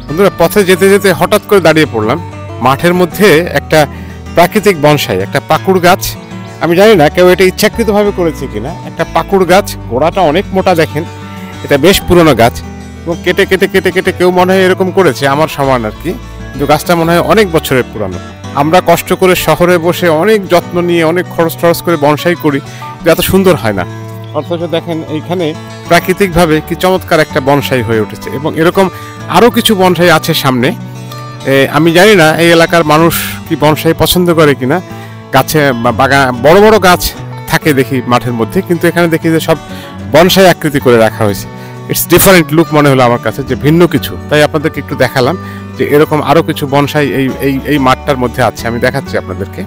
বন্ধুরা, পথে যেতে যেতে হঠাৎ করে দাঁড়িয়ে পড়লাম মাঠের মধ্যে একটা প্রাকৃতিক বনসাই, একটা পাকুড় গাছ। আমি জানি না কেউ এটা ইচ্ছাকৃতভাবে করেছে কিনা। একটা পাকুড় গাছ, গোড়াটা অনেক মোটা, দেখেন এটা বেশ পুরনো গাছ, এবং কেটে কেটে কেটে কেটে কেউ মনে হয় এরকম করেছে আমার সমান আর কি, কিন্তু গাছটা মনে হয় অনেক বছরের পুরানো। আমরা কষ্ট করে শহরে বসে অনেক যত্ন নিয়ে অনেক খরচ টরচ করে বনসাই করি, এত সুন্দর হয় না। অথচ দেখেন এইখানে প্রাকৃতিকভাবে কি চমৎকার একটা বনসাই হয়ে উঠেছে, এবং এরকম আরও কিছু বনসাই আছে সামনে। আমি জানি না এই এলাকার মানুষ কি বনসাই পছন্দ করে কিনা। গাছে বাগান বড় বড় গাছ থাকে দেখি মাঠের মধ্যে, কিন্তু এখানে দেখি যে সব বনসাই আকৃতি করে রাখা হয়েছে। ইটস ডিফারেন্ট লুক মনে হলো আমার কাছে, যে ভিন্ন কিছু। তাই আপনাদেরকে একটু দেখালাম যে এরকম আরও কিছু বনসাই এই এই এই মাঠটার মধ্যে আছে। আমি দেখাচ্ছি আপনাদেরকে।